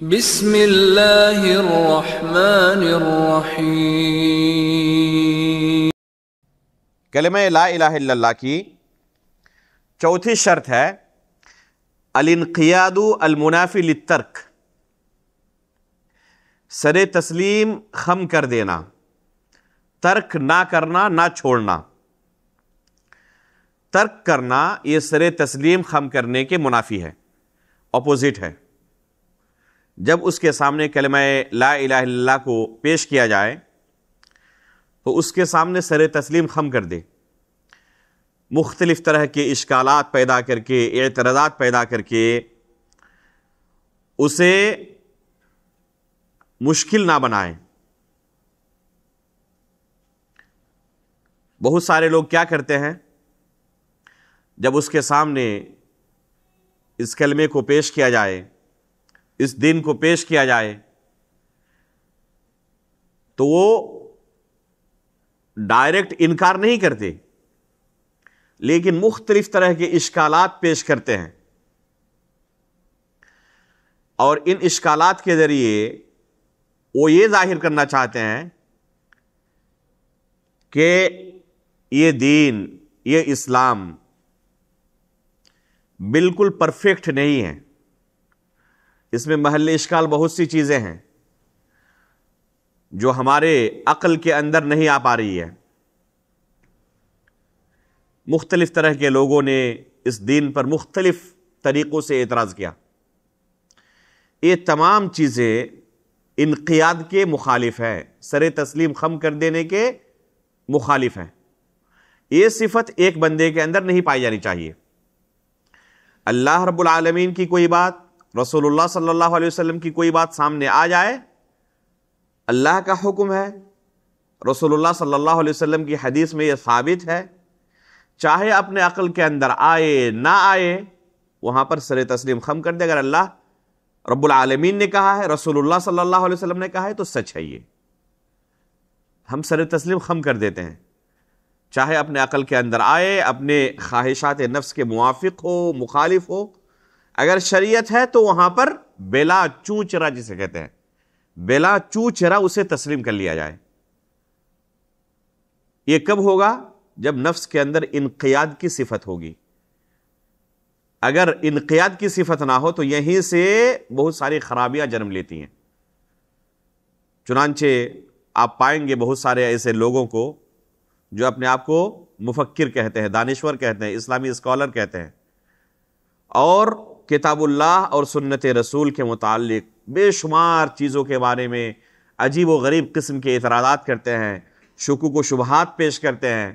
بسم اللہ الرحمن الرحیم۔ کلمہ لا الہ الا اللہ کی چوتھی شرط ہے الانقیاد المنافی للترک، سر تسلیم خم کر دینا، ترک نہ کرنا، نہ چھوڑنا۔ ترک کرنا یہ سر تسلیم خم کرنے کے منافی ہے، اپوزٹ ہے۔ جب اس کے سامنے کلمہ لا الہ الا اللہ کو پیش کیا جائے تو اس کے سامنے سر تسلیم خم کر دے، مختلف طرح کے اشکالات پیدا کر کے، اعتراضات پیدا کر کے اسے مشکل نہ بنائے۔ بہت سارے لوگ کیا کرتے ہیں، جب اس کے سامنے اس کلمے کو پیش کیا جائے، اس دین کو پیش کیا جائے، تو وہ ڈائریکٹ انکار نہیں کرتے، لیکن مختلف طرح کے اشکالات پیش کرتے ہیں، اور ان اشکالات کے ذریعے وہ یہ ظاہر کرنا چاہتے ہیں کہ یہ دین، یہ اسلام بالکل پرفیکٹ نہیں ہے، اس میں محل اشکال بہت سی چیزیں ہیں جو ہمارے عقل کے اندر نہیں آ پا رہی ہے۔ مختلف طرح کے لوگوں نے اس دین پر مختلف طریقوں سے اعتراض کیا۔ یہ تمام چیزیں انقیاد کے مخالف ہے، سر تسلیم خم کر دینے کے مخالف ہیں۔ یہ صفت ایک بندے کے اندر نہیں پائی جانی چاہیے۔ اللہ رب العالمین کی کوئی بات، رسول اللہ صلی اللہ علیہ وسلم کی کوئی بات سامنے آ جائے، اللہ کا حکم ہے، رسول اللہ صلی اللہ علیہ وسلم کی حدیث میں یہ ثابت ہے، چاہے اپنے عقل کے اندر آئے نہ آئے، وہاں پر سر تسلیم خم کر دے۔ اگر اللہ رب العالمین نے کہا ہے، رسول اللہ صلی اللہ علیہ وسلم نے کہا ہے، تو سچ ہے، یہ ہم سر تسلیم خم کر دیتے ہیں، چاہے اپنے عقل کے اندر آئے، اپنے خواہشات نفس کے موافق ہو، مخالف ہو۔ اگر شریعت ہے تو وہاں پر بلا چوں چرا، جسے کہتے ہیں بلا چوں چرا، اسے تسلیم کر لیا جائے۔ یہ کب ہوگا؟ جب نفس کے اندر انقیاد کی صفت ہوگی۔ اگر انقیاد کی صفت نہ ہو تو یہیں سے بہت ساری خرابیاں جنم لیتی ہیں۔ چنانچہ آپ پائیں گے بہت سارے ایسے لوگوں کو جو اپنے آپ کو مفکر کہتے ہیں، دانشور کہتے ہیں، اسلامی اسکالر کہتے ہیں، اور کتاب اللہ اور سنت رسول کے متعلق بے شمار چیزوں کے بارے میں عجیب و غریب قسم کے اعتراضات کرتے ہیں، شکوک و شبہات پیش کرتے ہیں،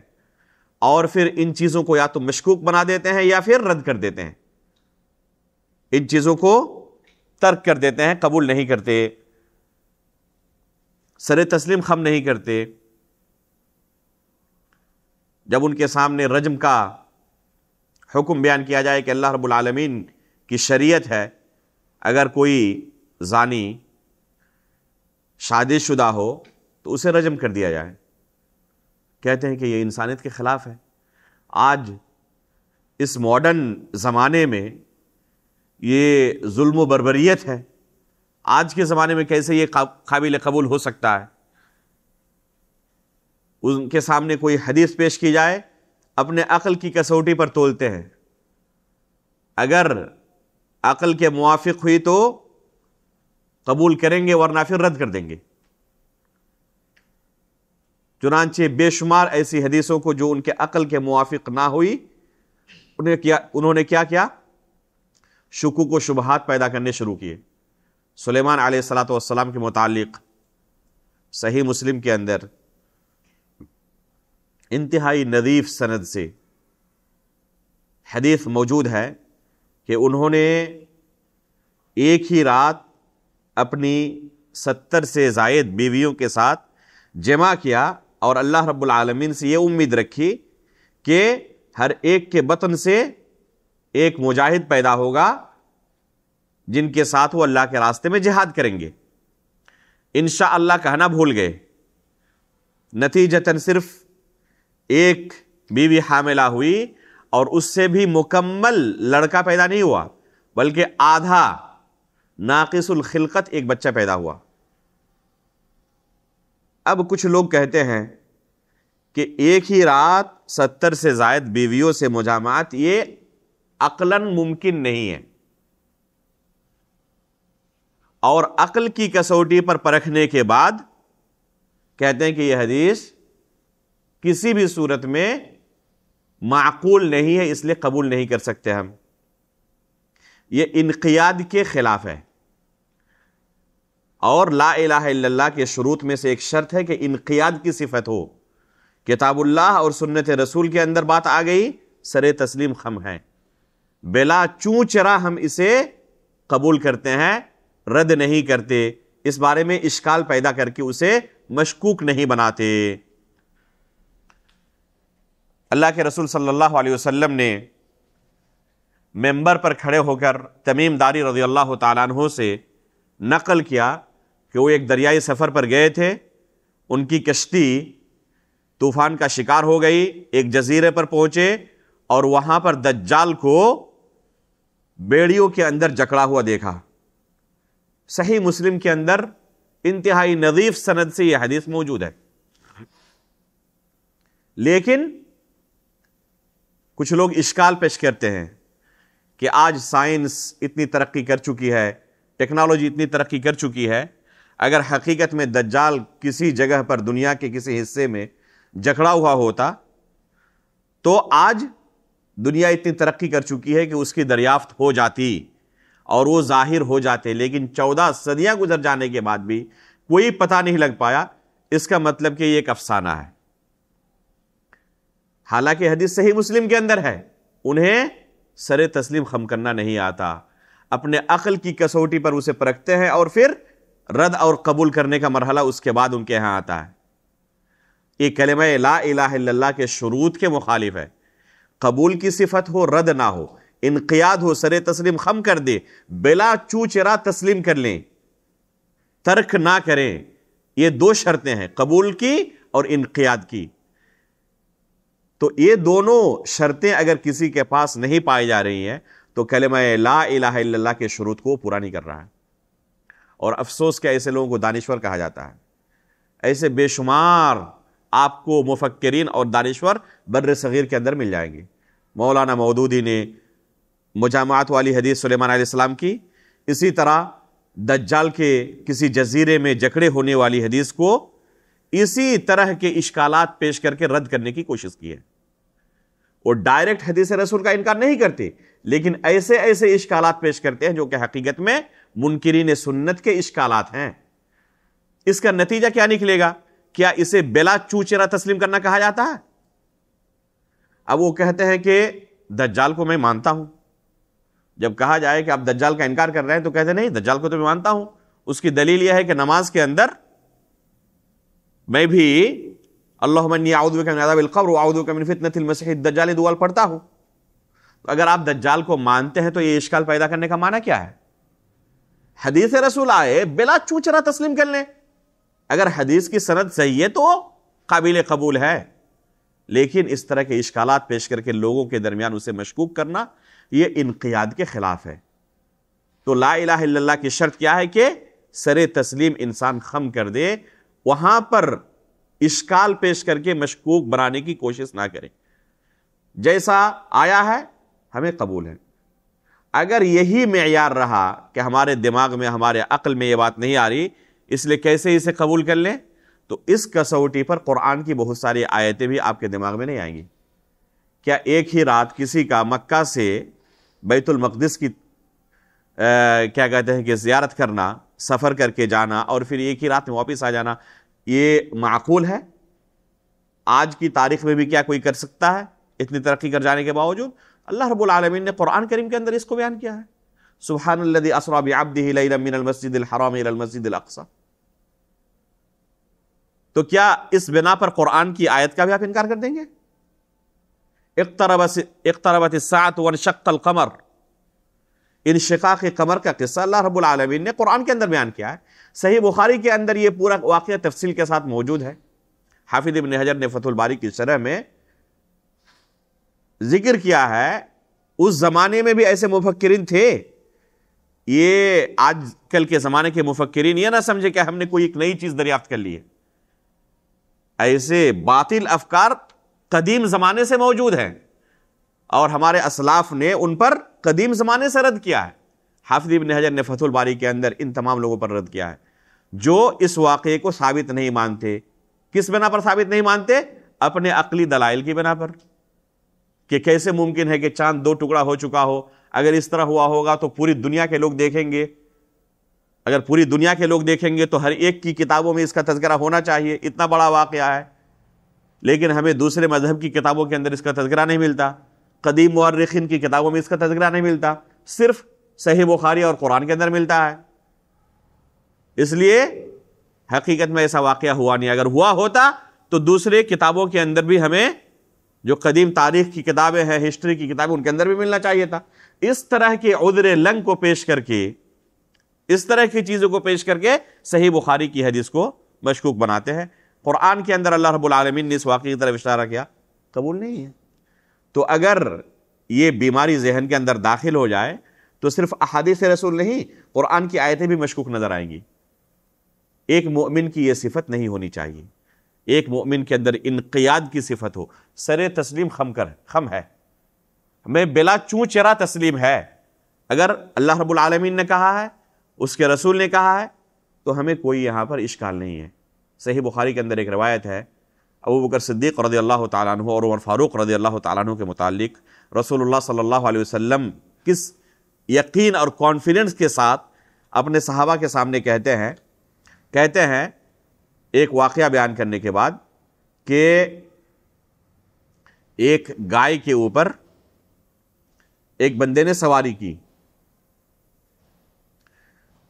اور پھر ان چیزوں کو یا تو مشکوک بنا دیتے ہیں یا پھر رد کر دیتے ہیں، ان چیزوں کو ترک کر دیتے ہیں، قبول نہیں کرتے، سر تسلیم خم نہیں کرتے۔ جب ان کے سامنے رجم کا حکم بیان کیا جائے کہ اللہ رب العالمین کی شریعت ہے، اگر کوئی زانی شادی شدہ ہو تو اسے رجم کر دیا جائے، کہتے ہیں کہ یہ انسانیت کے خلاف ہے۔ آج اس ماڈرن زمانے میں یہ ظلم و بربریت ہے، آج کے زمانے میں کیسے یہ قابل قبول ہو سکتا ہے؟ ان کے سامنے کوئی حدیث پیش کی جائے، اپنے عقل کی کسوٹی پر تولتے ہیں، اگر عقل کے موافق ہوئی تو قبول کریں گے، ورنہ پھر رد کر دیں گے۔ چنانچہ بے شمار ایسی حدیثوں کو جو ان کے عقل کے موافق نہ ہوئی، انہوں نے کیا کیا؟ شکوک و شبہات پیدا کرنے شروع کیے۔ سلیمان علیہ السلام کے متعلق صحیح مسلم کے اندر انتہائی نظیف سند سے حدیث موجود ہے کہ انہوں نے ایک ہی رات اپنی 70 سے زائد بیویوں کے ساتھ جمع کیا، اور اللہ رب العالمین سے یہ امید رکھی کہ ہر ایک کے بطن سے ایک مجاہد پیدا ہوگا جن کے ساتھ وہ اللہ کے راستے میں جہاد کریں گے۔ انشاءاللہ کہنا بھول گئے، نتیجتاً صرف ایک بیوی حاملہ ہوئی، اور اس سے بھی مکمل لڑکا پیدا نہیں ہوا، بلکہ آدھا ناقص الخلقت ایک بچہ پیدا ہوا۔ اب کچھ لوگ کہتے ہیں کہ ایک ہی رات 70 سے زائد بیویوں سے مجامعات یہ عقلاً ممکن نہیں ہے، اور عقل کی کسوٹی پر پرکھنے کے بعد کہتے ہیں کہ یہ حدیث کسی بھی صورت میں معقول نہیں ہے، اس لیے قبول نہیں کر سکتے ہم۔ یہ انقیاد کے خلاف ہے، اور لا الہ الا اللہ کے شروط میں سے ایک شرط ہے کہ انقیاد کی صفت ہو۔ کتاب اللہ اور سنت رسول کے اندر بات آ گئی، سر تسلیم خم ہے، بلا چوں چرا ہم اسے قبول کرتے ہیں، رد نہیں کرتے، اس بارے میں اشکال پیدا کر کے اسے مشکوک نہیں بناتے۔ اللہ کے رسول صلی اللہ علیہ وسلم نے ممبر پر کھڑے ہو کر تمیم داری رضی اللہ تعالیٰ عنہ سے نقل کیا کہ وہ ایک دریائی سفر پر گئے تھے، ان کی کشتی طوفان کا شکار ہو گئی، ایک جزیرے پر پہنچے اور وہاں پر دجال کو بیڑیوں کے اندر جکڑا ہوا دیکھا۔ صحیح مسلم کے اندر انتہائی نظیف سند سے یہ حدیث موجود ہے، لیکن کچھ لوگ اشکال پیش کرتے ہیں کہ آج سائنس اتنی ترقی کر چکی ہے، ٹیکنالوجی اتنی ترقی کر چکی ہے، اگر حقیقت میں دجال کسی جگہ پر دنیا کے کسی حصے میں جکڑا ہوا ہوتا تو آج دنیا اتنی ترقی کر چکی ہے کہ اس کی دریافت ہو جاتی اور وہ ظاہر ہو جاتے، لیکن 14 صدیاں گزر جانے کے بعد بھی کوئی پتہ نہیں لگ پایا۔ اس کا مطلب کہ یہ ایک افسانہ ہے، حالانکہ حدیث صحیح مسلم کے اندر ہے۔ انہیں سر تسلیم خم کرنا نہیں آتا، اپنے عقل کی کسوٹی پر اسے پرکھتے ہیں اور پھر رد اور قبول کرنے کا مرحلہ اس کے بعد ان کے ہاں آتا ہے۔ یہ کلمہ لا الہ الا اللہ کے شروط کے مخالف ہے۔ قبول کی صفت ہو، رد نہ ہو، انقیاد ہو، سر تسلیم خم کر دے، بلا چو چرا تسلیم کر لیں، ترک نہ کریں۔ یہ دو شرطیں ہیں، قبول کی اور انقیاد کی۔ تو یہ دونوں شرطیں اگر کسی کے پاس نہیں پائی جا رہی ہیں تو کلمہ لا الہ الا اللہ کے شروط کو پورا نہیں کر رہا ہے۔ اور افسوس کہ ایسے لوگوں کو دانشور کہا جاتا ہے۔ ایسے بے شمار آپ کو مفکرین اور دانشور بر صغیر کے اندر مل جائیں گے۔ مولانا مودودی نے مجامعات والی حدیث سلیمان علیہ السلام کی، اسی طرح دجال کے کسی جزیرے میں جکڑے ہونے والی حدیث کو اسی طرح کے اشکالات پیش کر کے رد کرنے کی کوشش کی ہے۔ وہ ڈائریکٹ حدیث رسول کا انکار نہیں کرتے، لیکن ایسے ایسے اشکالات پیش کرتے ہیں جو کہ حقیقت میں منکرین سنت کے اشکالات ہیں۔ اس کا نتیجہ کیا نکلے گا؟ کیا اسے بلا چوچرا تسلیم کرنا کہا جاتا ہے؟ اب وہ کہتے ہیں کہ دجال کو میں مانتا ہوں۔ جب کہا جائے کہ آپ دجال کا انکار کر رہے ہیں تو کہتے ہیں نہیں، دجال کو تو میں مانتا ہوں۔ اس کی دلیل یہ ہے کہ نماز کے اندر میں بھی اللہم انی اعوذ بک من عذاب القبر واعوذ بک من فتنۃ المسیح الدجال دعا پڑھتا ہوں۔ اگر آپ دجال کو مانتے ہیں تو یہ اشکال پیدا کرنے کا معنی کیا ہے؟ حدیث رسول آئے بلا چوچرا تسلیم کر لیں۔ اگر حدیث کی سند صحیح ہے تو قابل قبول ہے، لیکن اس طرح کے اشکالات پیش کر کے لوگوں کے درمیان اسے مشکوک کرنا یہ انقیاد کے خلاف ہے۔ تو لا الہ الا اللہ کی شرط کیا ہے کہ سر تسلیم انسان خم کر دے، وہاں پر اشکال پیش کر کے مشکوک بنانے کی کوشش نہ کرے۔ جیسا آیا ہے ہمیں قبول ہے۔ اگر یہی معیار رہا کہ ہمارے دماغ میں، ہمارے عقل میں یہ بات نہیں آ رہی، اس لیے کیسے اسے قبول کر لیں، تو اس کسوٹی پر قرآن کی بہت ساری آیتیں بھی آپ کے دماغ میں نہیں آئیں گی۔ کیا ایک ہی رات کسی کا مکہ سے بیت المقدس کی کیا کہتے ہیں کہ زیارت کرنا، سفر کر کے جانا اور پھر ایک ہی رات میں واپس آ جانا، یہ معقول ہے؟ آج کی تاریخ میں بھی کیا کوئی کر سکتا ہے اتنی ترقی کر جانے کے باوجود؟ اللہ رب العالمین نے قرآن کریم کے اندر اس کو بیان کیا ہے، سبحان الذی اسری بعبدہ لیلا من المسجد الحرام الی المسجد الاقصی۔ تو کیا اس بنا پر قرآن کی آیت کا بھی آپ انکار کر دیں گے؟ اقتربت الساعۃ وانشق القمر، انشقاق قمر کا قصہ اللہ رب العالمین نے قرآن کے اندر بیان کیا ہے۔ صحیح بخاری کے اندر یہ پورا واقعہ تفصیل کے ساتھ موجود ہے۔ حافظ ابن حجر نے فتح الباری کی شرح میں ذکر کیا ہے، اس زمانے میں بھی ایسے مفکرین تھے، یہ آج کل کے زمانے کے مفکرین یہ نہ سمجھے کہ ہم نے کوئی ایک نئی چیز دریافت کر لی ہے. ایسے باطل افکار قدیم زمانے سے موجود ہیں اور ہمارے اسلاف نے ان پر قدیم زمانے سے رد کیا ہے. حافظ ابن حجر نے فتح الباری کے اندر ان تمام لوگوں پر رد کیا ہے جو اس واقعے کو ثابت نہیں مانتے. کس بنا پر ثابت نہیں مانتے؟ اپنے عقلی دلائل کی بنا پر، کہ کیسے ممکن ہے کہ چاند 2 ٹکڑا ہو چکا ہو، اگر اس طرح ہوا ہوگا تو پوری دنیا کے لوگ دیکھیں گے، اگر پوری دنیا کے لوگ دیکھیں گے تو ہر ایک کی کتابوں میں اس کا تذکرہ ہونا چاہیے، اتنا بڑا واقعہ ہے. لیکن ہمیں دوسرے مذہب کی کتابوں کے اندر اس کا تذکرہ نہیں ملتا، قدیم مورخین کی کتابوں میں اس کا تذکرہ نہیں ملتا، صرف صحیح بخاری اور قرآن کے اندر ملتا ہے. اس لیے حقیقت میں ایسا واقعہ ہوا نہیں. اگر ہوا ہوتا تو دوسرے کتابوں کے اندر بھی ہمیں، جو قدیم تاریخ کی کتابیں ہیں، ہسٹری کی کتابیں، ان کے اندر بھی ملنا چاہیے تھا. اس طرح کے عذر لنگ کو پیش کر کے، اس طرح کی چیزوں کو پیش کر کے صحیح بخاری کی حدیث کو مشکوک بناتے ہیں. قرآن کے اندر اللہ رب العالمین نے اس واقعے کی طرف اشارہ کیا، قبول نہیں ہے. تو اگر یہ بیماری ذہن کے اندر داخل ہو جائے تو صرف احادیث رسول نہیں، قرآن کی آیتیں بھی مشکوک نظر آئیں گی. ایک مومن کی یہ صفت نہیں ہونی چاہیے. ایک مومن کے اندر انقیاد کی صفت ہو، سر تسلیم خم ہے، ہمیں بلا چوں چرا تسلیم ہے. اگر اللہ رب العالمین نے کہا ہے، اس کے رسول نے کہا ہے، تو ہمیں کوئی یہاں پر اشکال نہیں ہے. صحیح بخاری کے اندر ایک روایت ہے، ابو بکر صدیق رضی اللہ تعالیٰ عنہ اور عمر فاروق رضی اللہ تعالیٰ عنہ کے متعلق رسول اللہ صلی اللہ علیہ وسلم کس یقین اور کانفیڈنس کے ساتھ اپنے صحابہ کے سامنے کہتے ہیں ایک واقعہ بیان کرنے کے بعد کہ ایک گائے کے اوپر ایک بندے نے سواری کی،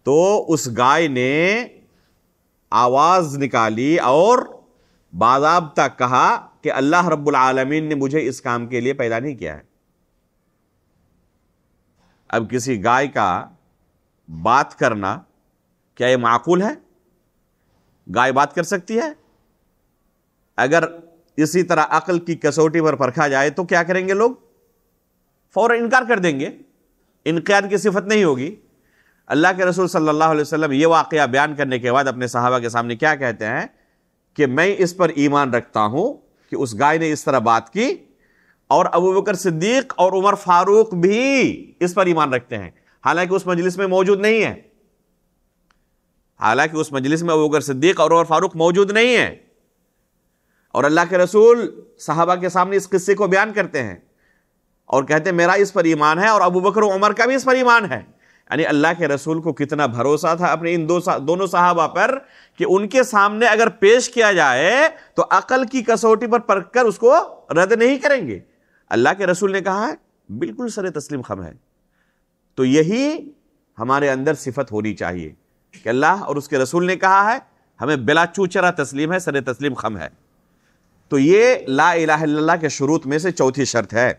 تو اس گائے نے آواز نکالی اور باضابطہ کہا کہ اللہ رب العالمین نے مجھے اس کام کے لیے پیدا نہیں کیا ہے. اب کسی گائے کا بات کرنا کیا یہ معقول ہے؟ گائے بات کر سکتی ہے؟ اگر اسی طرح عقل کی کسوٹی پر پرکھا جائے تو کیا کریں گے لوگ؟ فوراً انکار کر دیں گے، انقیاد کی صفت نہیں ہوگی. اللہ کے رسول صلی اللہ علیہ وسلم یہ واقعہ بیان کرنے کے بعد اپنے صحابہ کے سامنے کیا کہتے ہیں کہ میں اس پر ایمان رکھتا ہوں کہ اس گائے نے اس طرح بات کی، اور ابو بکر صدیق اور عمر فاروق بھی اس پر ایمان رکھتے ہیں، حالانکہ اس مجلس میں موجود نہیں ہے. حالانکہ اس مجلس میں ابو بکر صدیق اور عمر فاروق موجود نہیں ہیں، اور اللہ کے رسول صحابہ کے سامنے اس قصے کو بیان کرتے ہیں اور کہتے ہیں میرا اس پر ایمان ہے اور ابو بکر و عمر کا بھی اس پر ایمان ہے. یعنی اللہ کے رسول کو کتنا بھروسہ تھا اپنے ان دونوں صحابہ پر کہ ان کے سامنے اگر پیش کیا جائے تو عقل کی کسوٹی پر پرکھ کر اس کو رد نہیں کریں گے. اللہ کے رسول نے کہا ہے، بالکل سر تسلیم خم ہے. تو یہی ہمارے اندر صفت ہونی چاہیے کہ اللہ اور اس کے رسول نے کہا ہے، ہمیں بلا چوچرا تسلیم ہے، سر تسلیم خم ہے. تو یہ لا الہ الا اللہ کے شروط میں سے چوتھی شرط ہے.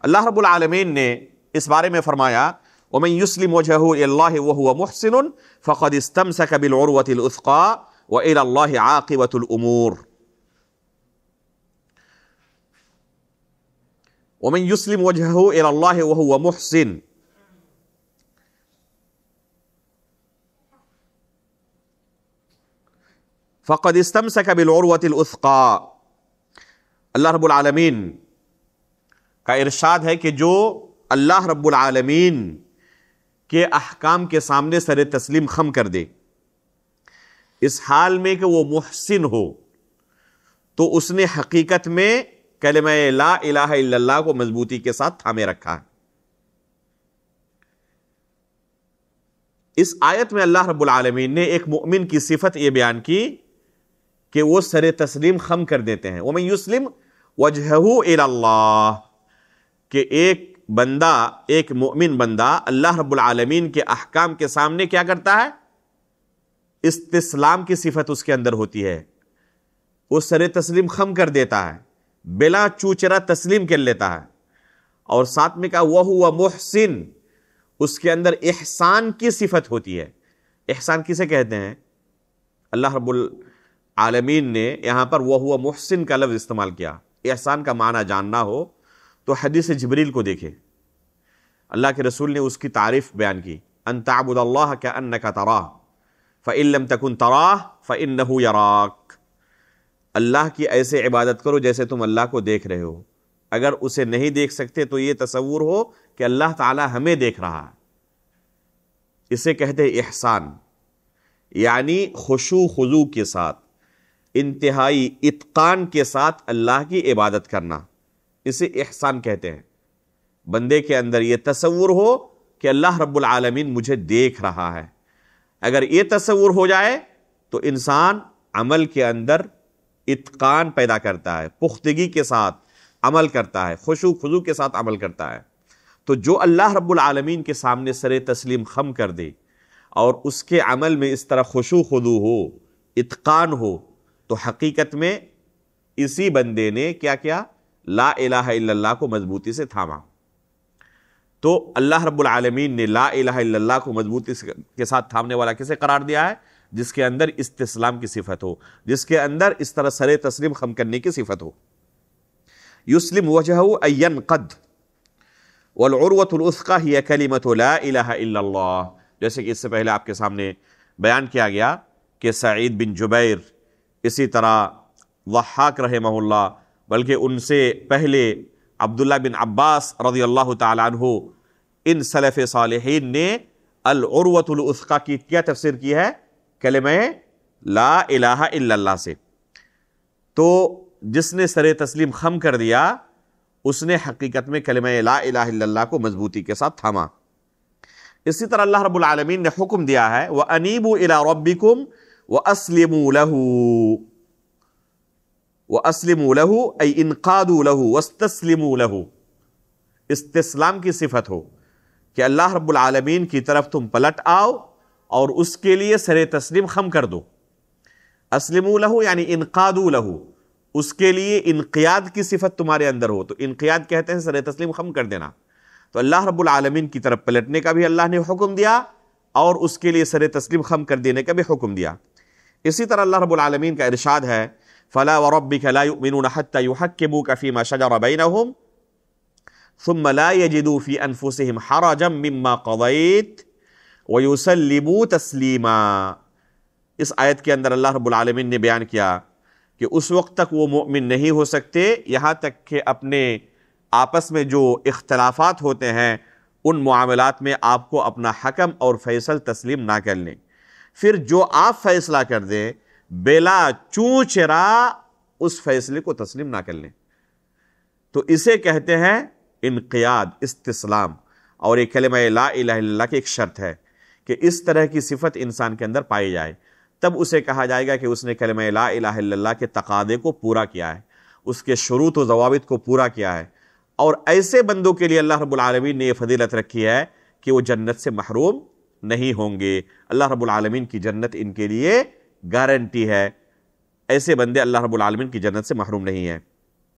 اللہ رب العالمین نے اس بارے میں فرمایا وَمَن يُسْلِمْ وَجْهَهُ إِلَى اللَّهِ وَهُوَ مُحْسِنٌ فَقَدِ اسْتَمْسَكَ بِالْعُرْوَةِ الْوُثْقَىٰ وَإِلَى اللَّهِ عَاقِبَةُ الْأُمُورِ. وَمَن يُسْلِمْ وَجْهَهُ إِلَى اللَّهِ وَهُوَ مُحْسِنٌ فَقَدِ اسْتَمْسَكَ بِالْعُرْوَةِ الْوُثْقَىٰ. اللہ رب العالمین کا ارشاد ہے کہ جو اللہ رب العالمین کے احکام کے سامنے سر تسلیم خم کر دے، اس حال میں کہ وہ محسن ہو، تو اس نے حقیقت میں کلمہ لا الہ الا اللہ کو مضبوطی کے ساتھ تھامے رکھا ہے. اس آیت میں اللہ رب العالمین نے ایک مؤمن کی صفت یہ بیان کی کہ وہ سر تسلیم خم کر دیتے ہیں. وَمَن يُسْلِمْ وَجْهَهُ إِلَى اللَّهِ، کہ ایک بندہ، ایک مؤمن بندہ اللہ رب العالمین کے احکام کے سامنے کیا کرتا ہے؟ استسلام کی صفت اس کے اندر ہوتی ہے. وہ سر تسلیم خم کر دیتا ہے، بلا چوچرا تسلیم کر لیتا ہے. اور ساتھ میں کہا وَهُوَ مُحْسِن، اس کے اندر احسان کی صفت ہوتی ہے. احسان کسے کہتے ہیں؟ اللہ رب العالمین نے یہاں پر وَهُوَ مُحْسِن کا لفظ استعمال کیا. احسان کا معنی جاننا ہو تو حدیث جبریل کو دیکھیں. اللہ کے رسول نے اس کی تعریف بیان کی، ان تعبد اللہ کأنک تراہ فإن لم تکن تراہ فإنہ یراک، اللہ کی ایسے عبادت کرو جیسے تم اللہ کو دیکھ رہے ہو، اگر اسے نہیں دیکھ سکتے تو یہ تصور ہو کہ اللہ تعالی ہمیں دیکھ رہا ہے۔ اسے کہتے ہیں احسان، یعنی خشوع خضوع کے ساتھ، انتہائی اتقان کے ساتھ اللہ کی عبادت کرنا، اسے احسان کہتے ہیں۔ بندے کے اندر یہ تصور ہو کہ اللہ رب العالمین مجھے دیکھ رہا ہے۔ اگر یہ تصور ہو جائے تو انسان عمل کے اندر اتقان پیدا کرتا ہے، پختگی کے ساتھ عمل کرتا ہے، خشوع خضوع کے ساتھ عمل کرتا ہے۔ تو جو اللہ رب العالمین کے سامنے سر تسلیم خم کر دے اور اس کے عمل میں اس طرح خشوع خضوع ہو، اتقان ہو، تو حقیقت میں اسی بندے نے کیا کیا؟ لا الہ الا اللہ کو مضبوطی سے تھاما۔ تو اللہ رب العالمین نے لا الہ الا اللہ کو مضبوطی کے ساتھ تھامنے والا کسے قرار دیا ہے؟ جس کے اندر استسلام کی صفت ہو، جس کے اندر اس طرح سر تسلیم خم کرنے کی صفت ہو۔ یسلم وجہہ ان ینقد والعروۃ الوثقی ہی کلمۃ لا الہ الا اللہ، جیسے کہ اس سے پہلے آپ کے سامنے بیان کیا گیا کہ سعید بن جبیر، اسی طرح ضحاک رحمہ اللہ، بلکہ ان سے پہلے عبداللہ بن عباس رضی اللہ تعالیٰ عنہ، ان سلف صالحین نے العروۃ الوثقی کی کیا تفسیر کی ہے؟ کلمہ لا الہ الا اللہ سے۔ تو جس نے سر تسلیم خم کر دیا اس نے حقیقت میں کلمہ لا الہ الا اللہ کو مضبوطی کے ساتھ تھاما۔ اسی طرح اللہ رب العالمین نے حکم دیا ہے وَأَنِيبُوا إِلَىٰ رَبِّكُمْ وَأَسْلِمُوا لَهُ، وَأَسْلِمُوا لَهُ أي انقادوا له واستسلموا له، استسلام کی صفت ہو کہ اللہ رب العالمین کی طرف تم پلٹ آؤ اور اس کے لیے سر تسلیم خم کر دو۔ اسلموا له یعنی انقادوا له، اس کے لیے انقیاد کی صفت تمہارے اندر ہو، تو انقیاد کہتے ہیں سر تسلیم خم کر دینا۔ تو اللہ رب العالمین کی طرف پلٹنے کا بھی اللہ نے حکم دیا اور اس کے لیے سر تسلیم خم کر دینے کا بھی حکم دیا۔ اسی طرح اللہ رب العالمین کا ارشاد ہے فَلَا وَرَبِّكَ لَا يُؤْمِنُونَ حَتَّى يُحَكِّمُوكَ فِي مَا شَجَرَ بَيْنَهُمْ ثُمَّ لَا يَجِدُوا فِي أَنفُسِهِمْ حَرَجًا مِّمَّا قَضَيْتَ وَيُسَلِّمُوا تَسْلِيمًا۔ اس آیت کے اندر اللہ رب العالمین نے بیان کیا کہ اس وقت تک وہ مومن نہیں ہو سکتے یہاں تک کہ اپنے آپس میں جو اختلافات ہوتے ہیں ان معاملات میں آپ کو اپنا حکم اور فیصل تسلیم نہ کر لیں، پھر جو آپ فیصلہ کر دیں بلا چوں چرا اس فیصلے کو تسلیم نہ کر لیں۔ تو اسے کہتے ہیں انقیاد، استسلام، اور یہ کلمہ لا الہ الا اللہ کی ایک شرط ہے کہ اس طرح کی صفت انسان کے اندر پائی جائے، تب اسے کہا جائے گا کہ اس نے کلمہ لا الہ الا اللہ کے تقاضے کو پورا کیا ہے، اس کے شروط و ضوابط کو پورا کیا ہے۔ اور ایسے بندوں کے لیے اللہ رب العالمین نے یہ فضیلت رکھی ہے کہ وہ جنت سے محروم نہیں ہوں گے۔ اللہ رب العالمین کی جنت ان کے لیے گارنٹی ہے، ایسے بندے اللہ رب العالمین کی جنت سے محروم نہیں ہیں۔